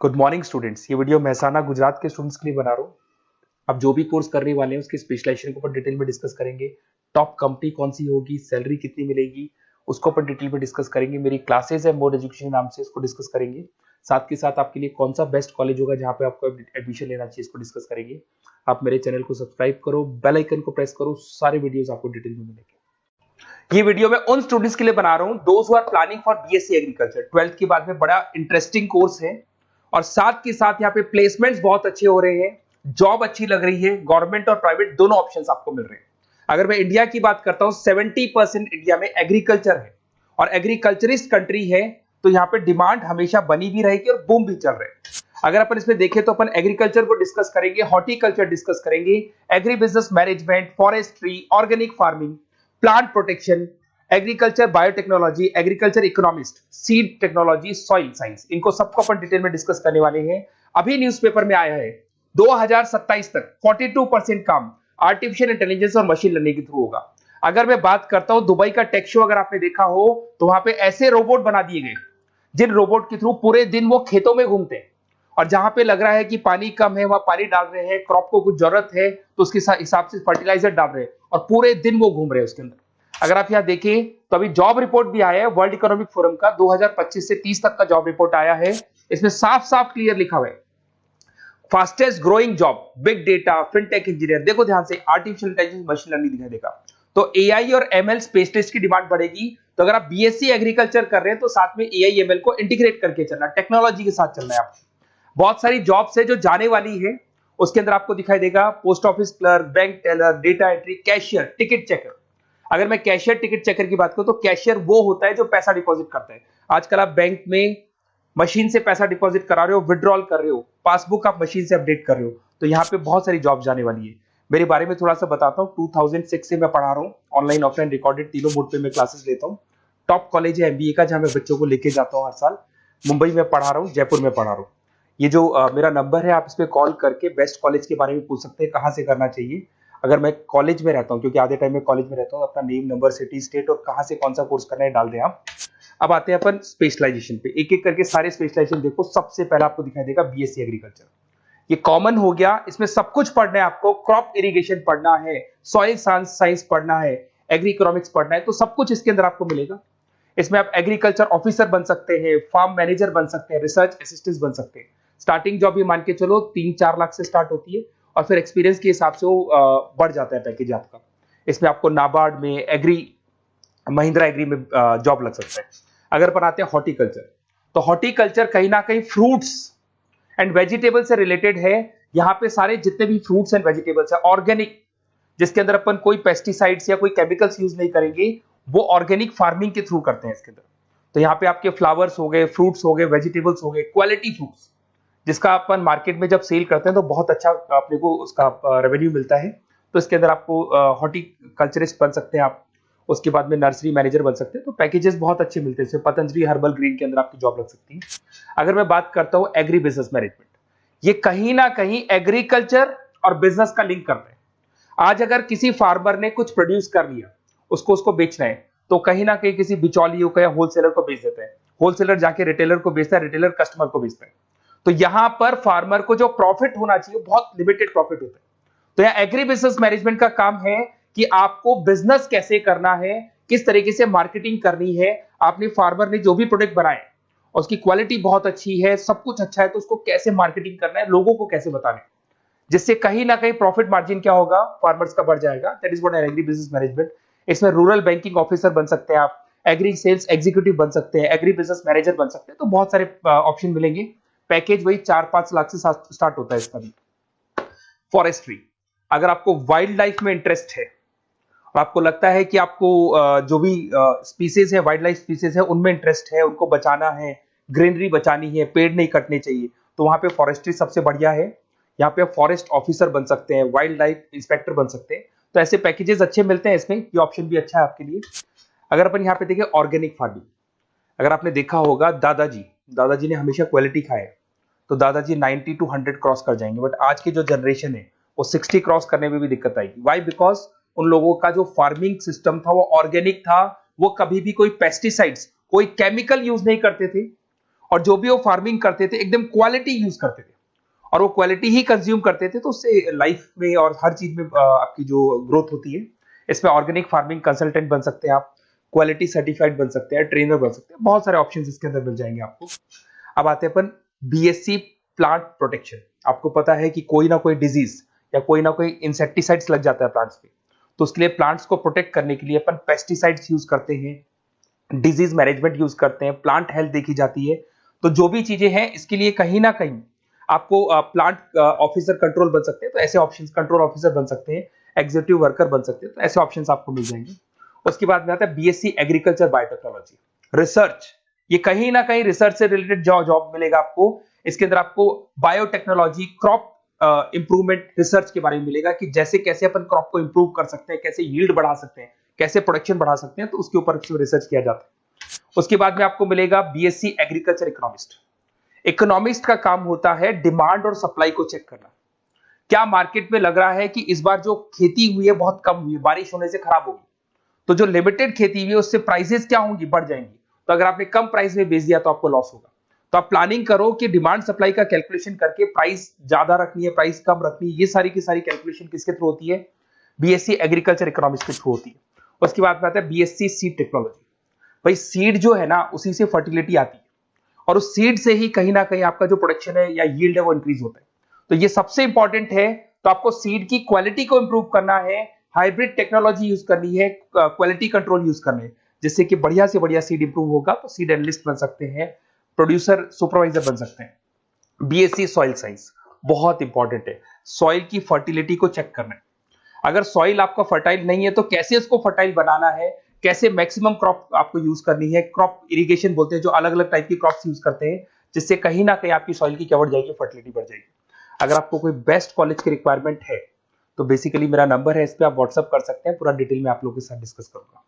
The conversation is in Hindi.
Good morning students. ये वीडियो मेहसाना गुजरात के स्टूडेंट्स के लिए बना रहा हूँ। अब जो भी कोर्स करने वाले हैं उसकी स्पेशलाइजेशन के ऊपर डिटेल में डिस्कस करेंगे। टॉप कंपनी कौन सी होगी, सैलरी कितनी मिलेगी, उसको ऊपर डिटेल में डिस्कस करेंगे। मेरी क्लासेस है मोड एजुकेशन नाम से, इसको डिस्कस करेंगे। साथ के साथ आपके लिए कौन सा बेस्ट कॉलेज होगा जहाँ पे आपको एडमिशन लेना चाहिए, इसको डिस्कस करेंगे। आप मेरे चैनल को सब्सक्राइब करो, बेल आइकन को प्रेस करो, सारे वीडियोस आपको डिटेल में मिलेंगे। ये वीडियो मैं उन स्टूडेंट्स के लिए बना रहा हूँ those who are planning for BSc agriculture. 12th के बाद में बड़ा इंटरेस्टिंग कोर्स है और साथ के साथ यहाँ पे प्लेसमेंट्स बहुत अच्छे हो रहे हैं, जॉब अच्छी लग रही है, गवर्नमेंट और प्राइवेट दोनों ऑप्शंस आपको मिल रहे हैं। अगर मैं इंडिया की बात करता हूँ, 70% इंडिया में एग्रीकल्चर है और एग्रीकल्चरिस्ट कंट्री है, तो यहाँ पे डिमांड हमेशा बनी भी रहेगी और बूम भी चल रहे हैं। अगर अपन इसमें देखें तो अपन एग्रीकल्चर को डिस्कस करेंगे, हॉर्टिकल्चर डिस्कस करेंगे, agri business management, forestry, organic farming, plant protection, agriculture biotechnology, agriculture economist, seed technology, soil science, इनको सबको अपन डिटेल में डिस्कस करने वाले हैं। अभी न्यूज़पेपर में आया है 2027 तक 42% काम आर्टिफिशियल इंटेलिजेंस और मशीन लर्निंग के थ्रू होगा। अगर मैं बात करता हूं दुबई का टेक शो, अगर आपने देखा हो तो वहां पे ऐसे रोबोट बना दिए गए जिन रोबोट के थ्रू पूरे दिन वो खेतों में घूमते हैं और जहां पे लग रहा है कि पानी कम है वहां पानी डाल रहे हैं, क्रॉप को कुछ जरूरत है तो उसके हिसाब से फर्टिलाइजर डाल रहे हैं और पूरे दिन वो घूम रहे हैं उसके अंदर। अगर आप यहां देखें तो अभी जॉब रिपोर्ट भी आया है वर्ल्ड इकोनॉमिक फोरम का, 2025 से 30 तक का जॉब रिपोर्ट आया है। इसमें साफ साफ क्लियर लिखा हुआ है fastest growing job big data, fintech engineer. देखो ध्यान से, आर्टिफिशियल इंटेलिजेंस, मशीन लर्निंग दिखाई देगा, तो एआई और एमएल स्पेशलिस्ट की डिमांड बढ़ेगी। तो अगर आप बीएससी एग्रीकल्चर कर रहे हैं तो साथ में एआई एमएल को इंटीग्रेट करके चलना, टेक्नोलॉजी के साथ चलना है आपको। बहुत सारी जॉब्स है जो जाने वाली है, उसके अंदर आपको दिखाई देगा post office clerk, bank teller, data entry, cashier, ticket checker. अगर मैं कैशियर टिकट चेकर की बात करूं तो कैशियर वो होता है जो पैसा डिपॉजिट करता है। आजकल आप बैंक में मशीन से पैसा डिपॉजिट करा रहे हो, विड्रॉल कर रहे हो, पासबुक आप मशीन से अपडेट कर रहे हो, तो यहाँ पे बहुत सारी जॉब जाने वाली है। मेरे बारे में थोड़ा सा बताता हूँ। 2006 से मैं पढ़ा रहा हूँ, ऑनलाइन ऑफलाइन रिकॉर्डेड तीनों मोड पे मैं क्लासेस लेता हूँ। टॉप कॉलेज है एमबीए का, जहां मैं बच्चों को लेके जाता हूँ हर साल। मुंबई में पढ़ा रहा हूँ, जयपुर में पढ़ा रहा हूँ। ये जो मेरा नंबर है, आप इस पे कॉल करके बेस्ट कॉलेज के बारे में पूछ सकते हैं, कहाँ से करना चाहिए। अगर मैं कॉलेज में रहता हूँ, क्योंकि आधे टाइम में कॉलेज में रहता हूँ, अपना नेम, नंबर, सिटी, स्टेट और कहाँ से कौन सा कोर्स करना है डाल दें आप। अब आते हैं अपन स्पेशलाइजेशन पे, एक एक करके सारे स्पेशलाइजेशन देखो। सबसे पहला आपको दिखाई देगा बीएससी एग्रीकल्चर, ये कॉमन हो गया। इसमें सब कुछ पढ़ना है आपको, क्रॉप इरिगेशन पढ़ना है, सॉइल साइंस पढ़ना है, एग्री इकोनॉमिक्स पढ़ना है, तो सब कुछ इसके अंदर आपको मिलेगा। इसमें आप एग्रीकल्चर ऑफिसर बन सकते हैं, फार्म मैनेजर बन सकते हैं, रिसर्च असिस्टेंट बन सकते हैं। स्टार्टिंग जॉब भी मान के चलो 3-4 लाख से स्टार्ट होती है और फिर एक्सपीरियंस के हिसाब से वो बढ़ जाता है पैकेज आपका। इसमें आपको नाबार्ड में, एग्री, महिंद्रा एग्री में जॉब लग सकता है। अगर अपन आते हैं हॉर्टिकल्चर, तो हॉर्टिकल्चर कहीं ना कहीं फ्रूट्स एंड वेजिटेबल से रिलेटेड है। यहाँ पे सारे जितने भी फ्रूट्स एंड वेजिटेबल्स है ऑर्गेनिक, जिसके अंदर अपन कोई पेस्टिसाइड्स या कोई केमिकल्स यूज नहीं करेंगे, वो ऑर्गेनिक फार्मिंग के थ्रू करते हैं इसके अंदर। तो यहाँ पे आपके फ्लावर्स हो गए, फ्रूट्स हो गए, वेजिटेबल्स हो गए, क्वालिटी फ्रूट्स, जिसका अपन मार्केट में जब सेल करते हैं तो बहुत अच्छा अपने को उसका रेवेन्यू मिलता है। तो इसके अंदर आपको हॉर्टिकल्चरिस्ट बन सकते हैं आप, उसके बाद में नर्सरी मैनेजर बन सकते हैं। तो पैकेजेस बहुत अच्छे मिलते हैं। पतंजलि हर्बल ग्रीन के अंदर आपकी जॉब लग सकती है। अगर मैं बात करता हूँ एग्री बिजनेस मैनेजमेंट, ये कहीं ना कहीं एग्रीकल्चर और बिजनेस का लिंक करते हैं। आज अगर किसी फार्मर ने कुछ प्रोड्यूस कर लिया, उसको बेचना है, तो कहीं ना कहीं किसी बिचौलियों को या होलसेलर को बेच देते हैं। होलसेलर जाके रिटेलर को बेचता है, रिटेलर कस्टमर को बेचता है। तो यहां पर फार्मर को जो प्रॉफिट होना चाहिए बहुत लिमिटेड प्रॉफिट होता है। तो यहाँ एग्री बिजनेस मैनेजमेंट का काम है कि आपको बिजनेस कैसे करना है, किस तरीके से मार्केटिंग करनी है। आपने फार्मर ने जो भी प्रोडक्ट बनाए उसकी क्वालिटी बहुत अच्छी है, सब कुछ अच्छा है, तो उसको कैसे मार्केटिंग करना है, लोगों को कैसे बताना है, जिससे कहीं ना कहीं प्रॉफिट मार्जिन क्या होगा, फार्मर्स का बढ़ जाएगा। That is what agri business management. इसमें रूरल बैंकिंग ऑफिसर बन सकते हैं आप, एग्री सेल्स एग्जीक्यूटिव बन सकते हैं, एग्री बिजनेस मैनेजर बन सकते हैं। तो बहुत सारे ऑप्शन मिलेंगे। पैकेज वही 4-5 लाख से स्टार्ट होता है इसका भी। फॉरेस्ट्री, अगर आपको वाइल्ड लाइफ में इंटरेस्ट है और आपको लगता है कि आपको जो भी स्पीसीज है, वाइल्ड लाइफ स्पीसीज है, उनमें इंटरेस्ट है, उनको बचाना है, ग्रीनरी बचानी है, पेड़ नहीं कटने चाहिए, तो वहां पे फॉरेस्ट्री सबसे बढ़िया है। यहाँ पे फॉरेस्ट ऑफिसर बन सकते हैं, वाइल्ड लाइफ इंस्पेक्टर बन सकते हैं। तो ऐसे पैकेजेस अच्छे मिलते हैं इसमें, ये ऑप्शन भी अच्छा है आपके लिए। अगर अपन यहाँ पे देखें ऑर्गेनिक फार्मिंग, अगर आपने देखा होगा दादाजी ने हमेशा क्वालिटी खाया, तो दादाजी 90 to 100 क्रॉस कर जाएंगे। बट आज की जो जनरेशन है वो 60 क्रॉस करने में भी दिक्कत आएगी। वाई? बिकॉज उन लोगों का जो फार्मिंग सिस्टम था वो ऑर्गेनिक था, वो कभी भी कोई पेस्टिसाइड्स, कोई केमिकल यूज नहीं करते थे। और जो भी वो फार्मिंग करते थे एकदम क्वालिटी यूज करते थे और वो क्वालिटी ही कंज्यूम करते थे, तो उससे लाइफ में और हर चीज में आपकी जो ग्रोथ होती है। इसमें ऑर्गेनिक फार्मिंग कंसल्टेंट बन सकते हैं आप, क्वालिटी सर्टिफाइड बन सकते हैं, ट्रेनर बन सकते हैं, बहुत सारे ऑप्शंस इसके अंदर मिल जाएंगे आपको। अब आते हैं अपन बीएससी प्लांट प्रोटेक्शन। आपको पता है कि कोई ना कोई डिजीज या कोई ना कोई इंसेक्टिसाइड्स लग जाता है प्लांट्स पे, तो उसके लिए प्लांट्स को प्रोटेक्ट करने के लिए अपन पेस्टिसाइड्स यूज करते हैं, डिजीज मैनेजमेंट यूज करते हैं, प्लांट हेल्थ देखी जाती है। तो जो भी चीजें हैं इसके लिए कहीं ना कहीं आपको प्लांट ऑफिसर कंट्रोल बन सकते हैं, तो ऐसे ऑप्शंस कंट्रोल ऑफिसर बन सकते हैं, एग्जीक्यूटिव वर्कर बन सकते हैं, तो ऐसे ऑप्शंस आपको मिल जाएंगे। उसके बाद में आता है बीएससी एग्रीकल्चर बायोटेक्नोलॉजी रिसर्च। ये कहीं ना कहीं रिसर्च से रिलेटेड जॉब मिलेगा आपको। इसके अंदर आपको बायोटेक्नोलॉजी, क्रॉप इंप्रूवमेंट रिसर्च के बारे में मिलेगा कि जैसे कैसे अपन क्रॉप को इंप्रूव कर सकते हैं, कैसे यील्ड बढ़ा सकते हैं, कैसे प्रोडक्शन बढ़ा सकते हैं, तो उसके ऊपर रिसर्च किया जाता है। उसके बाद में आपको मिलेगा बीएससी एग्रीकल्चर इकोनॉमिस्ट। इकोनॉमिस्ट का काम होता है डिमांड और सप्लाई को चेक करना। क्या मार्केट में लग रहा है कि इस बार जो खेती हुई है बहुत कम हुई है, बारिश होने से खराब होगी, तो जो लिमिटेड खेती हुई है उससे प्राइसेस क्या होंगी, बढ़ जाएंगी। तो अगर आपने कम प्राइस में बेच दिया तो आपको लॉस होगा। तो आप प्लानिंग करो कि डिमांड सप्लाई का कैलकुलेशन करके प्राइस ज्यादा रखनी है, प्राइस कम रखनी है, ये सारी की सारी कैलकुलेशन किसके थ्रू होती है, बीएससी एग्रीकल्चर इकोनॉमिक्स के थ्रू होती है। उसके बाद में आता है बीएससी सीड टेक्नोलॉजी। भाई सीड जो है ना उसी से फर्टिलिटी आती है और उस सीड से ही कहीं ना कहीं आपका जो प्रोडक्शन है या यील्ड है वो इंक्रीज होता है। तो ये सबसे इंपॉर्टेंट है। तो आपको सीड की क्वालिटी को इंप्रूव करना है, हाइब्रिड टेक्नोलॉजी यूज करनी है, क्वालिटी कंट्रोल यूज करना है, जिससे कि बढ़िया से बढ़िया सीड इंप्रूव होगा। तो सीड एनालिस्ट बन सकते हैं, प्रोड्यूसर सुपरवाइजर बन सकते हैं। बीएससी सॉइल साइंस बहुत इंपॉर्टेंट है, सॉइल की फर्टिलिटी को चेक करना है। अगर सॉइल आपका फर्टाइल नहीं है तो कैसे उसको फर्टाइल बनाना है, कैसे मैक्सिमम क्रॉप आपको यूज करनी है, क्रॉप इरिगेशन बोलते हैं, जो अलग अलग टाइप की क्रॉप्स यूज करते हैं, जिससे कहीं ना कहीं आपकी सॉइल की क्या बढ़ जाएगी, फर्टिलिटी बढ़ जाएगी। अगर आपको कोई बेस्ट कॉलेज की रिक्वायरमेंट है तो बेसिकली मेरा नंबर है, इस पर आप व्हाट्सअप कर सकते हैं, पूरा डिटेल में आप लोगों के साथ डिस्कस करूंगा।